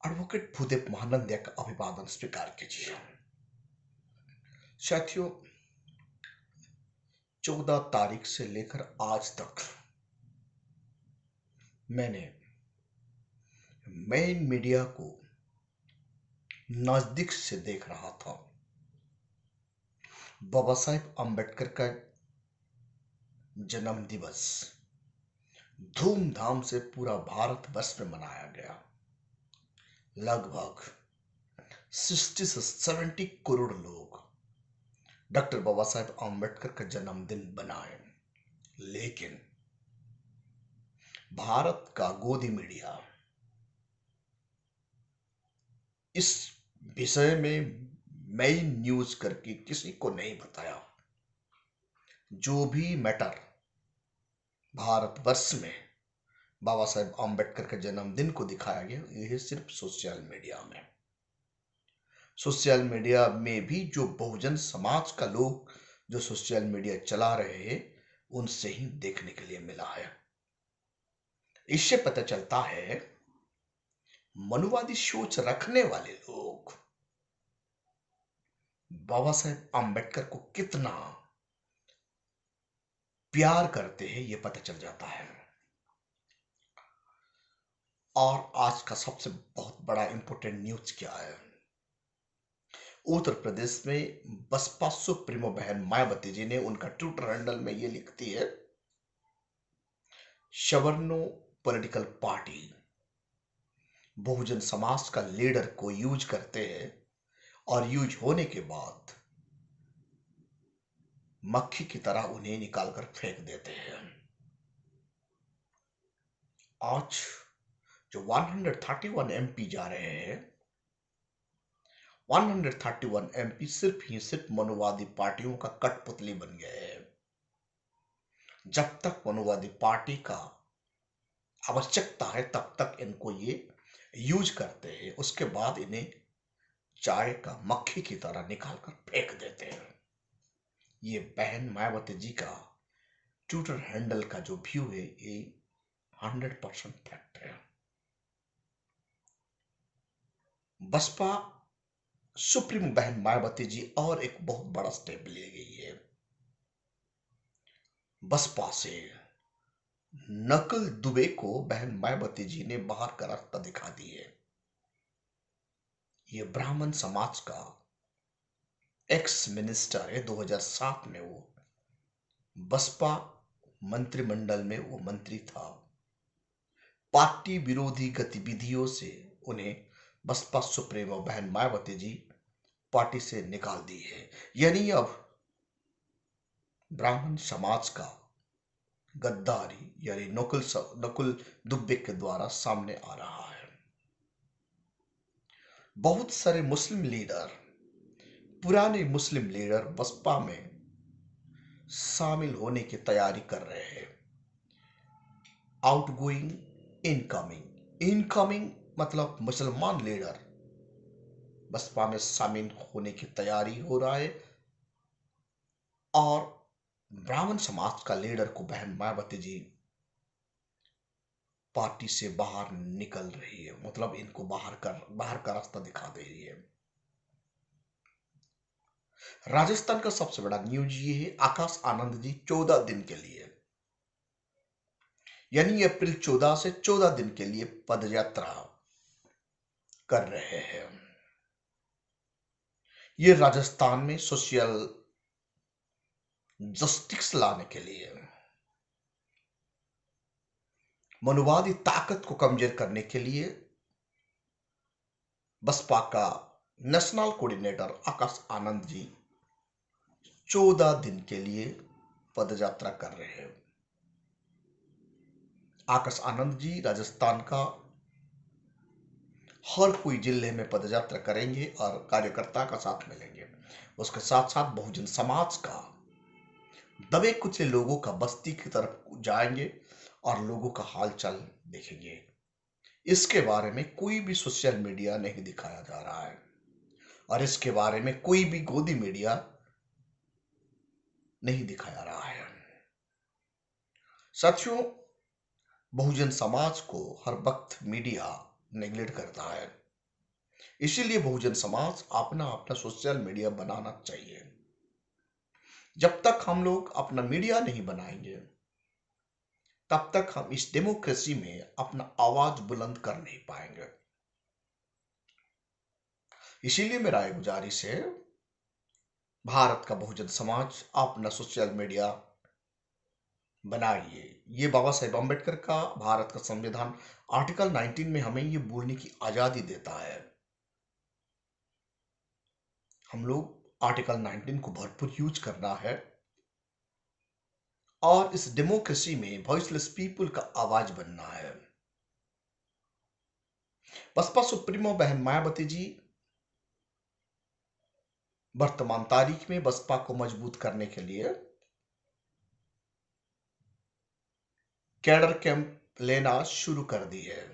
Advocate Bhudev Mahanandia का अभिवादन स्वीकार कीजिए। साथियों, 14 तारीख से लेकर आज तक मैंने मेन मीडिया को नजदीक से देख रहा था। बाबा साहेब अम्बेडकर का जन्म दिवस धूमधाम से पूरा भारत वर्ष में मनाया गया। लगभग 60 से 70 करोड़ लोग डॉक्टर बाबा साहेब अम्बेडकर का जन्मदिन बनाए, लेकिन भारत का गोदी मीडिया इस विषय में मेन न्यूज करके किसी को नहीं बताया। जो भी मैटर भारतवर्ष में बाबा साहेब अम्बेडकर के जन्मदिन को दिखाया गया, यह सिर्फ सोशल मीडिया में भी जो बहुजन समाज का लोग जो सोशल मीडिया चला रहे हैं, उनसे ही देखने के लिए मिला है। इससे पता चलता है मनुवादी सोच रखने वाले लोग बाबा साहेब अम्बेडकर को कितना प्यार करते हैं, यह पता चल जाता है। और आज का सबसे बहुत बड़ा इंपॉर्टेंट न्यूज क्या है? उत्तर प्रदेश में बसपा सुप्रीमो बहन मायावती जी ने उनका ट्विटर हैंडल में यह लिखती है, सवर्णो पॉलिटिकल पार्टी बहुजन समाज का लीडर को यूज करते हैं और यूज होने के बाद मक्खी की तरह उन्हें निकालकर फेंक देते हैं। आज जो 131 एमपी जा रहे हैं, 131 एमपी सिर्फ मनुवादी पार्टियों का कठपुतली बन गए हैं। जब तक मनुवादी पार्टी का आवश्यकता है तब तक इनको ये यूज करते हैं, उसके बाद इन्हें चाय का मक्खी की तरह निकालकर फेंक देते हैं। ये बहन मायावती जी का ट्विटर हैंडल का जो व्यू है, ये 100% फैक्ट है। बसपा सुप्रीम बहन मायावती जी और एक बहुत बड़ा स्टेप ले गई है। बसपा से नकुल दुबे को बहन मायावती जी ने बाहर का रास्ता दिखा दी है। ये ब्राह्मण समाज का एक्स मिनिस्टर है। 2007 में वो बसपा मंत्रिमंडल में वो मंत्री था। पार्टी विरोधी गतिविधियों से उन्हें बसपा सुप्रीमो बहन मायावती जी पार्टी से निकाल दी है। यानी अब ब्राह्मण समाज का गद्दारी यानी नकुल दुबे के द्वारा सामने आ रहा है। बहुत सारे पुराने मुस्लिम लीडर बसपा में शामिल होने की तैयारी कर रहे हैं। आउटगोइंग, इनकमिंग मतलब मुसलमान लीडर बसपा में शामिल होने की तैयारी हो रहा है और ब्राह्मण समाज का लीडर को बहन मायावती जी पार्टी से बाहर निकल रही है, मतलब इनको बाहर का रास्ता दिखा दे रही है। राजस्थान का सबसे बड़ा न्यूज ये है, आकाश आनंद जी 14 दिन के लिए यानी अप्रैल 14 से 14 दिन के लिए पदयात्रा कर रहे हैं। ये राजस्थान में सोशल जस्टिस लाने के लिए, मनुवादी ताकत को कमजोर करने के लिए बसपा का नेशनल कोऑर्डिनेटर आकाश आनंद जी 14 दिन के लिए पदयात्रा कर रहे हैं। आकाश आनंद जी राजस्थान का हर कोई जिले में पदयात्रा करेंगे और कार्यकर्ता का साथ मिलेंगे। उसके साथ साथ बहुजन समाज का दबे कुचले लोगों का बस्ती की तरफ जाएंगे और लोगों का हालचाल देखेंगे। इसके बारे में कोई भी सोशल मीडिया नहीं दिखाया जा रहा है और इसके बारे में कोई भी गोदी मीडिया नहीं दिखाया रहा है। साथियों, बहुजन समाज को हर वक्त मीडिया नेग्लेक्ट करता है। इसीलिए बहुजन समाज अपना अपना सोशल मीडिया बनाना चाहिए। जब तक हम लोग अपना मीडिया नहीं बनाएंगे, तब तक हम इस डेमोक्रेसी में अपना आवाज बुलंद कर नहीं पाएंगे। इसीलिए मेरा एक गुजारिश है, भारत का बहुजन समाज अपना सोशल मीडिया बनाइए। ये बाबा साहेब अम्बेडकर का भारत का संविधान आर्टिकल 19 में हमें ये बोलने की आजादी देता है। हम लोग आर्टिकल 19 को भरपूर यूज करना है और इस डेमोक्रेसी में वॉइसलेस पीपल का आवाज बनना है। बसपा सुप्रीमो बहन मायावती जी वर्तमान तारीख में बसपा को मजबूत करने के लिए कैडर कैंप लेना शुरू कर दी है।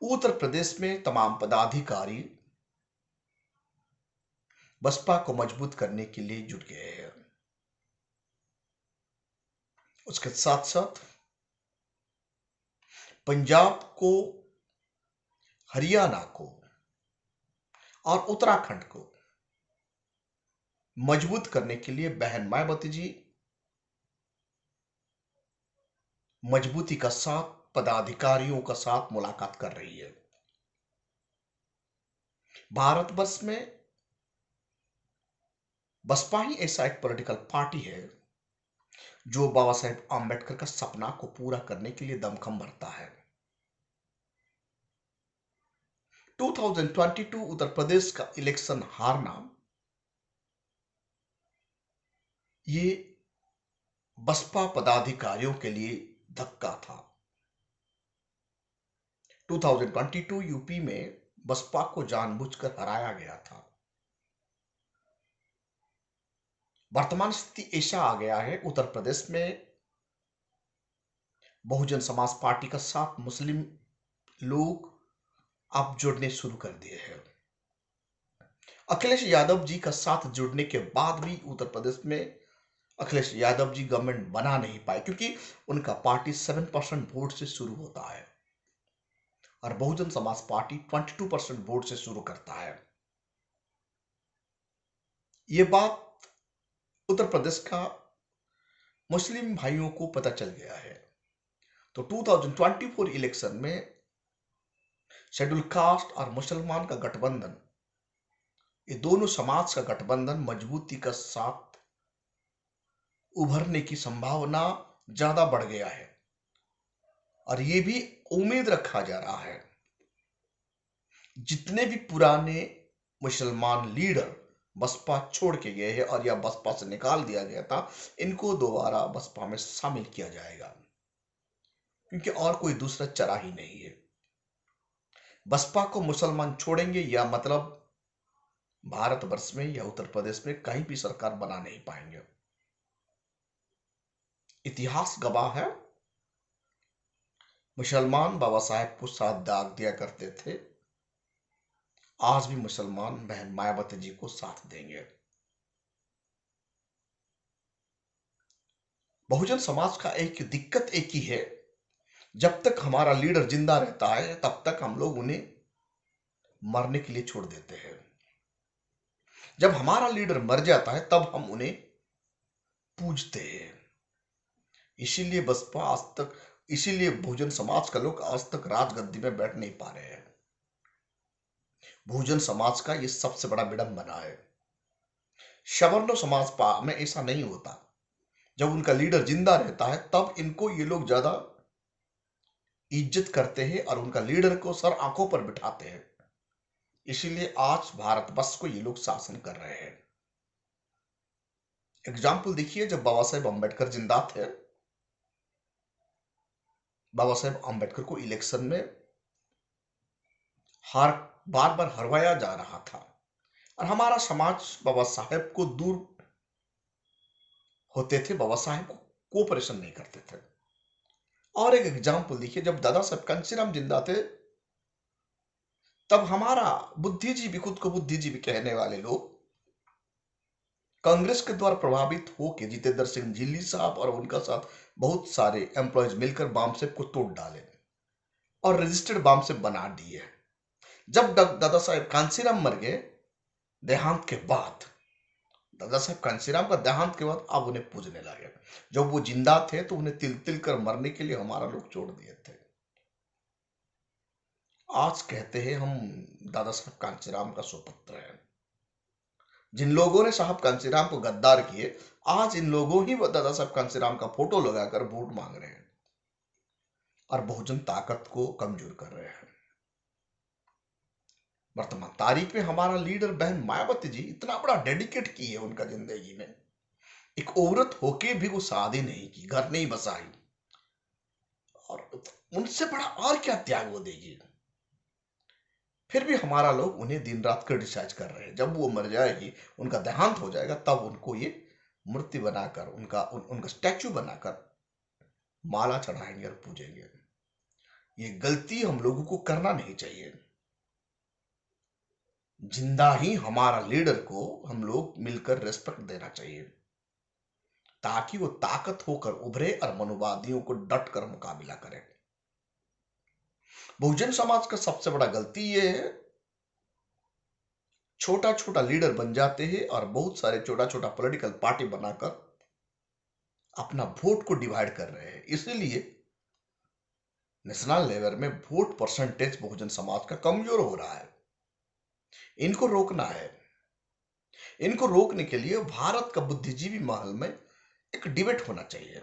उत्तर प्रदेश में तमाम पदाधिकारी बसपा को मजबूत करने के लिए जुट गए हैं। उसके साथ साथ पंजाब को, हरियाणा को और उत्तराखंड को मजबूत करने के लिए बहन मायावती जी मजबूती का साथ पदाधिकारियों का साथ मुलाकात कर रही है। भारतवर्ष में बसपा ही ऐसा एक पॉलिटिकल पार्टी है जो बाबा साहेब आम्बेडकर का सपना को पूरा करने के लिए दमखम भरता है। 2022 उत्तर प्रदेश का इलेक्शन हारना ये बसपा पदाधिकारियों के लिए धक्का था। 2022 यूपी में बसपा को जानबूझकर हराया गया था। वर्तमान स्थिति ऐसा आ गया है, उत्तर प्रदेश में बहुजन समाज पार्टी का साथ मुस्लिम लोग अब जुड़ने शुरू कर दिए हैं। अखिलेश यादव जी का साथ जुड़ने के बाद भी उत्तर प्रदेश में अखिलेश यादव जी गवर्नमेंट बना नहीं पाए, क्योंकि उनका पार्टी 7% वोट से शुरू होता है और बहुजन समाज पार्टी 22% वोट से शुरू करता है। यह बात उत्तर प्रदेश का मुस्लिम भाइयों को पता चल गया है। तो 2024 इलेक्शन में शेड्यूल कास्ट और मुसलमान का गठबंधन, ये दोनों समाज का गठबंधन मजबूती का साथ उभरने की संभावना ज्यादा बढ़ गया है और ये भी उम्मीद रखा जा रहा है जितने भी पुराने मुसलमान लीडर बसपा छोड़ के गए हैं और या बसपा से निकाल दिया गया था, इनको दोबारा बसपा में शामिल किया जाएगा, क्योंकि और कोई दूसरा चारा ही नहीं है। बसपा को मुसलमान छोड़ेंगे या मतलब भारतवर्ष में या उत्तर प्रदेश में कहीं भी सरकार बना नहीं पाएंगे। इतिहास गवाह है, मुसलमान बाबा साहेब को साथ दाग दिया करते थे, आज भी मुसलमान बहन मायावती जी को साथ देंगे। बहुजन समाज का एक दिक्कत एक ही है, जब तक हमारा लीडर जिंदा रहता है तब तक हम लोग उन्हें मरने के लिए छोड़ देते हैं। जब हमारा लीडर मर जाता है तब हम उन्हें पूजते हैं। इसीलिए बसपा आज तक, इसीलिए बहुजन समाज का लोग आज तक राजगद्दी में बैठ नहीं पा रहे हैं। बहुजन समाज का ये सबसे बड़ा विडंबना है। सवर्ण समाज में ऐसा नहीं होता, जब उनका लीडर जिंदा रहता है तब इनको ये लोग ज्यादा इज्जत करते हैं और उनका लीडर को सर आंखों पर बिठाते हैं। इसीलिए आज भारतवर्ष को ये लोग शासन कर रहे हैं। एग्जाम्पल देखिए, जब बाबा साहेब अम्बेडकर जिंदा थे, बाबा साहेब अम्बेडकर को इलेक्शन में हार बार बार हरवाया जा रहा था और हमारा समाज बाबा साहेब को दूर होते थे, बाबा साहेब को कोऑपरेशन नहीं करते थे। और एक एग्जाम्पल देखिए, जब दादा साहब कांशीराम जिंदा थे तब हमारा बुद्धिजीवी, खुद को बुद्धिजीवी कहने वाले लोग कांग्रेस के द्वारा प्रभावित होकर जितेंद्र सिंह झिल्ली साहब और उनका साथ बहुत सारे एम्प्लॉयज मिलकर बाम साहेब को तोड़ डाले और रजिस्टर्ड बम से बना दिए। जब दादा साहेब कांसीराम मर गए देहांत के बाद, दादा साहेब कांसीराम का देहांत के बाद अब उन्हें पूजने लगे। जब वो जिंदा थे तो उन्हें तिल तिल कर मरने के लिए हमारा लोग छोड़ दिए थे। आज कहते हैं हम दादा साहब कांसीराम का सुपुत्र है। जिन लोगों ने साहब कांसीराम को गद्दार किए, आज इन लोगों ही दादा साहब कांसीराम का फोटो लगाकर वोट मांग रहे हैं और बहुजन ताकत को कमजोर कर रहे हैं। वर्तमान तारीख में हमारा लीडर बहन मायावती जी इतना बड़ा डेडिकेट की है उनका जिंदगी में, एक औरत होके भी वो शादी नहीं की, घर नहीं बसाई, और उनसे बड़ा और क्या त्याग वो देगी। फिर भी हमारा लोग उन्हें दिन रात क्रिटिसाइज कर रहे हैं। जब वो मर जाएगी, उनका देहांत हो जाएगा, तब उनको ये मूर्ति बनाकर उनका स्टैचू बनाकर माला चढ़ाएंगे और पूजेंगे। ये गलती हम लोगों को करना नहीं चाहिए। जिंदा ही हमारा लीडर को हम लोग मिलकर रेस्पेक्ट देना चाहिए, ताकि वो ताकत होकर उभरे और मनुवादियों को डट कर मुकाबला करे। बहुजन समाज का सबसे बड़ा गलती ये है, छोटा छोटा लीडर बन जाते हैं और बहुत सारे छोटा छोटा पॉलिटिकल पार्टी बनाकर अपना वोट को डिवाइड कर रहे हैं। इसीलिए नेशनल लेवल में वोट परसेंटेज बहुजन समाज का कमजोर हो रहा है। इनको रोकना है। इनको रोकने के लिए भारत का बुद्धिजीवी महल में एक डिबेट होना चाहिए।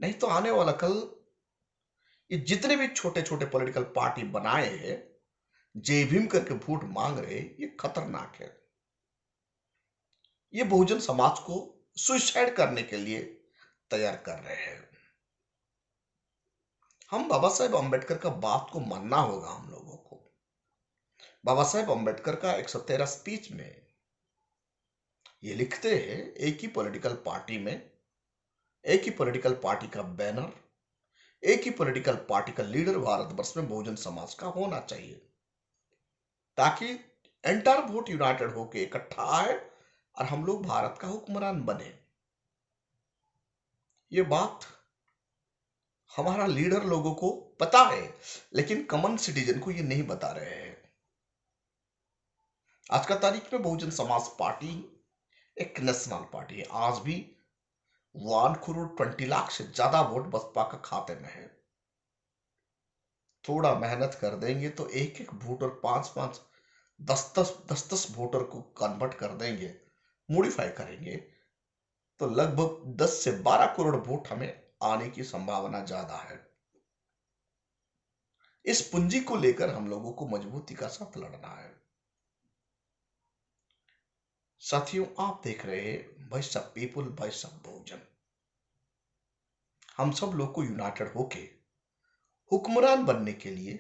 नहीं तो आने वाला कल ये जितने भी छोटे छोटे पॉलिटिकल पार्टी बनाए हैं, जय भीम करके वोट मांग रहे, ये खतरनाक है। ये बहुजन समाज को सुसाइड करने के लिए तैयार कर रहे हैं। हम बाबा साहेब अम्बेडकर का बात को मानना होगा हम लोगों को। बाबा साहेब अम्बेडकर का 113 स्पीच में ये लिखते हैं, एक ही पॉलिटिकल पार्टी में एक ही पॉलिटिकल पार्टी का बैनर, एक ही पॉलिटिकल पार्टी का लीडर भारतवर्ष में बहुजन समाज का होना चाहिए, ताकि एंटायर वोट यूनाइटेड होकर इकट्ठा आए और हम लोग भारत का हुक्मरान बने। ये बात हमारा लीडर लोगों को पता है, लेकिन कॉमन सिटीजन को ये नहीं बता रहे हैं। आज का तारीख में बहुजन समाज पार्टी एक नेशनल पार्टी है। आज भी 1,20,00,000 से ज्यादा वोट बसपा का खाते में है। थोड़ा मेहनत कर देंगे तो एक एक वोट और 5-5, 10-10 वोटर को कन्वर्ट कर देंगे, मॉडिफाई करेंगे, तो लगभग 10 से 12 करोड़ वोट हमें आने की संभावना ज्यादा है। इस पूंजी को लेकर हम लोगों को मजबूती का साथ लड़ना है। साथियों, आप देख रहे हैं voice of people, voice of Bahujan. हम सब लोग को यूनाइटेड होके हुक्मरान बनने के लिए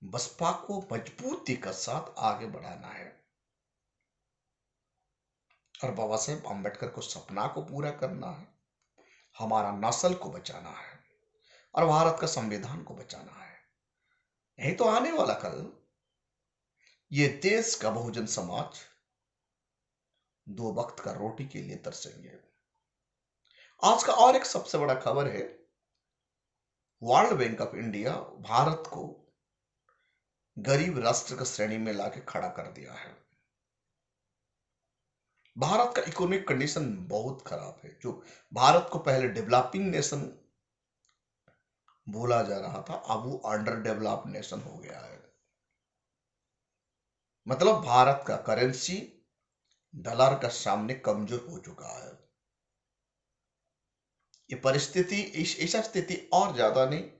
बसपा को मजबूती का साथ आगे बढ़ाना है और बाबा साहेब अम्बेडकर को सपना को पूरा करना है, हमारा नस्ल को बचाना है और भारत का संविधान को बचाना है। नहीं तो आने वाला कल ये देश का बहुजन समाज 2 वक्त का रोटी के लिए तरसेंगे। आज का और एक सबसे बड़ा खबर है, world bank of India Bharat को गरीब राष्ट्र का श्रेणी में लाके खड़ा कर दिया है। भारत का इकोनॉमिक कंडीशन बहुत खराब है। जो भारत को पहले डेवलपिंग नेशन बोला जा रहा था, अब वो अंडर डेवलप्ड नेशन हो गया है। मतलब भारत का करेंसी डॉलर का सामने कमजोर हो चुका है। ये परिस्थिति, ऐसा स्थिति और ज्यादा नहीं,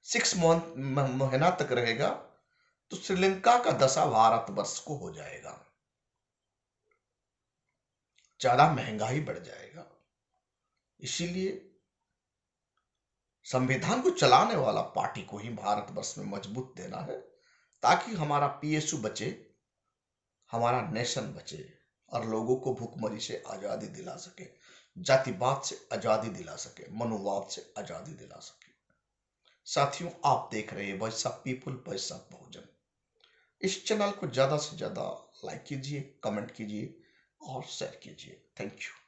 6 महीना तक रहेगा तो श्रीलंका का दशा भारतवर्ष को हो जाएगा। ज्यादा महंगाई बढ़ जाएगा। इसीलिए संविधान को चलाने वाला पार्टी को ही भारतवर्ष में मजबूत देना है, ताकि हमारा पीएसयू बचे, हमारा नेशन बचे और लोगों को भूखमरी से आजादी दिला सके, जातिवाद से आजादी दिला सके, मनुवाद से आजादी दिला सके। साथियों, आप देख रहे हैं voice of people, voice of Bahujan. इस चैनल को ज्यादा से ज्यादा लाइक कीजिए, कमेंट कीजिए और शेयर कीजिए। Thank you.